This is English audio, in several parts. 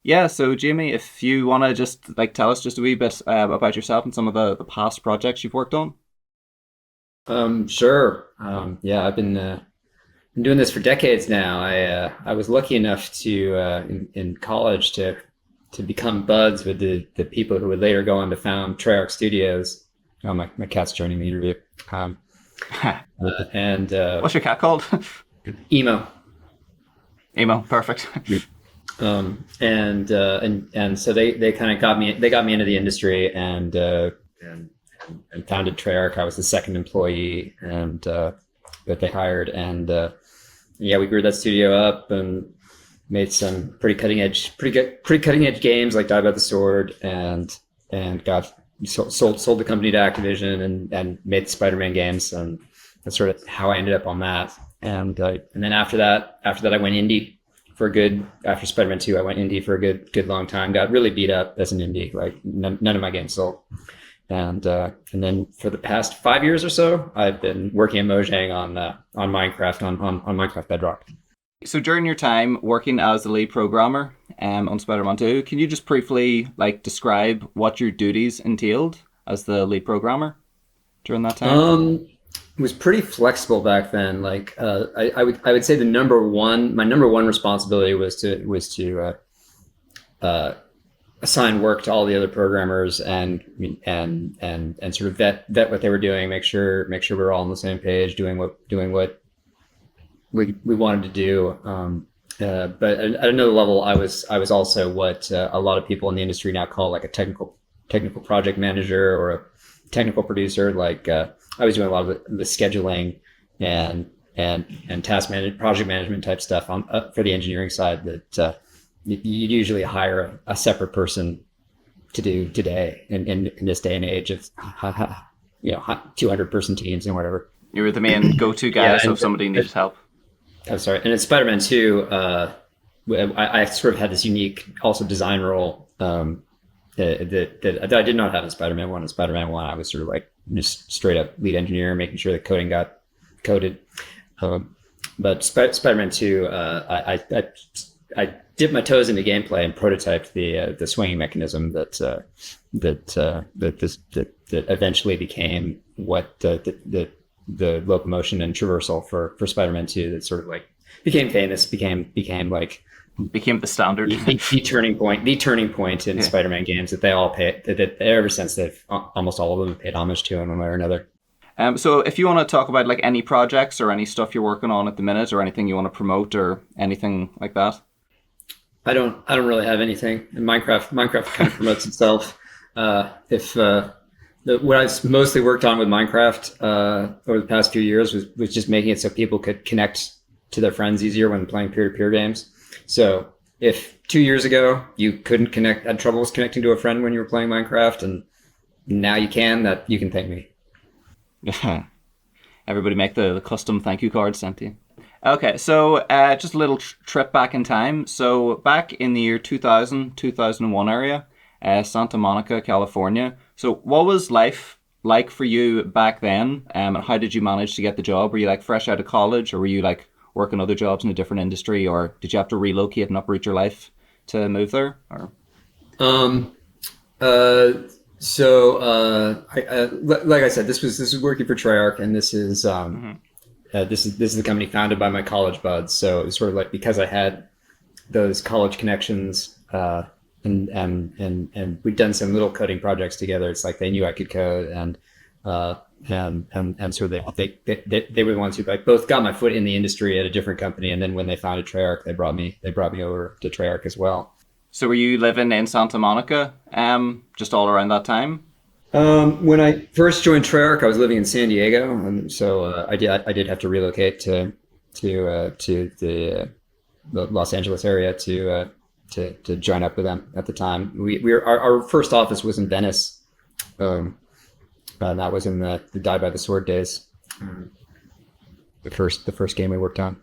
Yeah, so Jamie, if you want to just like tell us just a wee bit about yourself and some of the past projects you've worked on. Sure. Yeah, I've been doing this for decades now. I was lucky enough to in college to become buds with the people who would later go on to found Treyarch Studios. Oh, my cat's joining the interview. Um, and What's your cat called? emo. Emo, perfect. And so they kind of got me into the industry and and founded Treyarch. I was the second employee and that they hired and yeah, we grew that studio up and made some pretty cutting edge games like Die by the Sword and got sold the company to Activision and made the Spider-Man games, and that's sort of how I ended up on that. And then after that I went indie for a good after Spider-Man 2 I went indie for a good long time. Got really beat up as an indie, like none of my games sold. And then for the past 5 years or so, I've been working at Mojang on Minecraft on Minecraft Bedrock. So during your time working as the lead programmer on Spider-Man 2, can you just briefly like describe what your duties entailed as the lead programmer during that time? It was pretty flexible back then. Like I would say my number one responsibility was to assign work to all the other programmers and sort of vet what they were doing, make sure we we're all on the same page, doing what we wanted to do. But at another level, I was also what a lot of people in the industry now call like a technical project manager or a technical producer. Like I was doing a lot of the scheduling and project management type stuff on for the engineering side that you usually hire a separate person to do today in this day and age of 200 person teams and whatever. You were the main go-to guy, Yeah, so if somebody needed help. I'm sorry. And in Spider-Man 2, I sort of had this unique also design role that I did not have in Spider-Man 1. In Spider-Man 1, I was sort of like just straight up lead engineer, making sure the coding got coded. But Spider-Man 2, I dipped my toes into gameplay and prototyped the swinging mechanism that eventually became what the locomotion and traversal for Spider-Man 2 that sort of like became famous, became like Became the standard. the turning point in Yeah. Spider-Man games that they all pay that ever since they've almost all of them have paid homage to in one way or another. So if you want to talk about like any projects or any stuff you're working on at the minute or anything you want to promote or anything like that. I don't really have anything. And Minecraft kind of promotes itself. If What I've mostly worked on with Minecraft over the past few years was just making it so people could connect to their friends easier when playing peer-to-peer games. So if 2 years ago you couldn't had troubles connecting to a friend when you were playing Minecraft, and now you can thank me. Everybody make the custom thank you cards sent to you. Okay, so just a little trip back in time. So back in the year 2000, 2001 area, Santa Monica, California. So what was life like for you back then? And how did you manage to get the job? Were you like fresh out of college, or were you like working other jobs in a different industry, or did you have to relocate and uproot your life to move there? Or Um, uh, like I said, this is working for Treyarch, and Mhm. this is the company founded by my college buds. So it was sort of like because I had those college connections, and we'd done some little coding projects together. It's like they knew I could code, uh, and so they were the ones who like both got my foot in the industry at a different company, and then when they founded Treyarch, they brought me over to Treyarch as well. So were you living in Santa Monica, just all around that time? When I first joined Treyarch, I was living in San Diego, and so I did have to relocate to the Los Angeles area to join up with them at the time. Our first office was in Venice, and that was in the Die by the Sword days. The first game we worked on.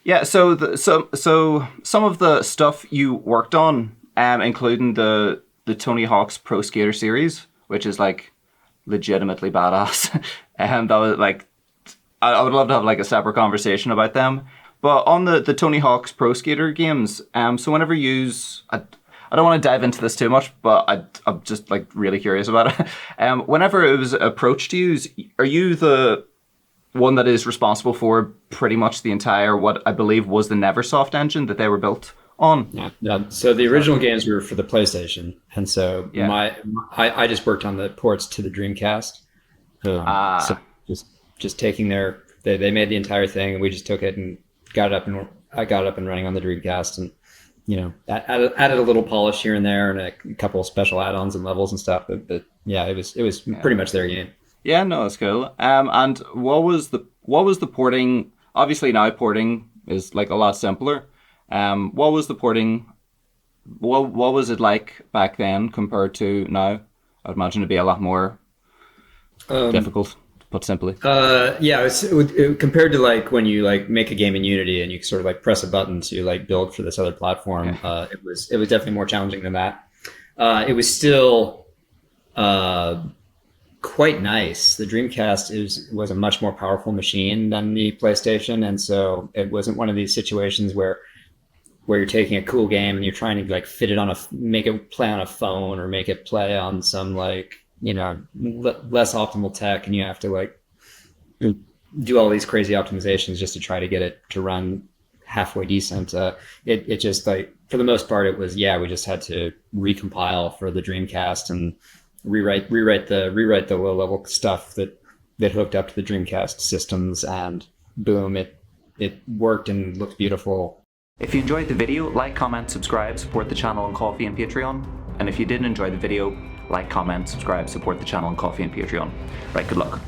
Yeah, so some of the stuff you worked on, including the Tony Hawk's Pro Skater series, which is like legitimately badass, and that was like I would love to have like a separate conversation about them. But on the Tony Hawk's Pro Skater games, so whenever you use, I don't want to dive into this too much, but I'm just like really curious about it. Whenever it was approached to you, are you the one that is responsible for pretty much the entire, what I believe was the Neversoft engine that they were built on? Yeah. So the original games were for the PlayStation, and so I just worked on the ports to the Dreamcast. So just taking they made the entire thing, and we just took it and I got it up and running on the Dreamcast, and added a little polish here and there, and a couple of special add-ons and levels and stuff. But yeah, it was pretty much their game. Yeah, no, that's cool. And what was the porting? Obviously now porting is like a lot simpler. What was the porting? What was it like back then compared to now? I'd imagine it'd be a lot more difficult, to put simply. It compared to like when you like make a game in Unity and you sort of like press a button to like build for this other platform. It was definitely more challenging than that. It was still quite nice. The Dreamcast was a much more powerful machine than the PlayStation, and so it wasn't one of these situations where you're taking a cool game and you're trying to like fit it on make it play on a phone or make it play on some like less optimal tech, and you have to like do all these crazy optimizations just to try to get it to run halfway decent. It just like for the most part it was we just had to recompile for the Dreamcast and rewrite the low level stuff that hooked up to the Dreamcast systems, and boom, it worked and looked beautiful. If you enjoyed the video, like, comment, subscribe, support the channel on Ko-fi and Patreon. And if you didn't enjoy the video, like, comment, subscribe, support the channel on Ko-fi and Patreon. Right, good luck.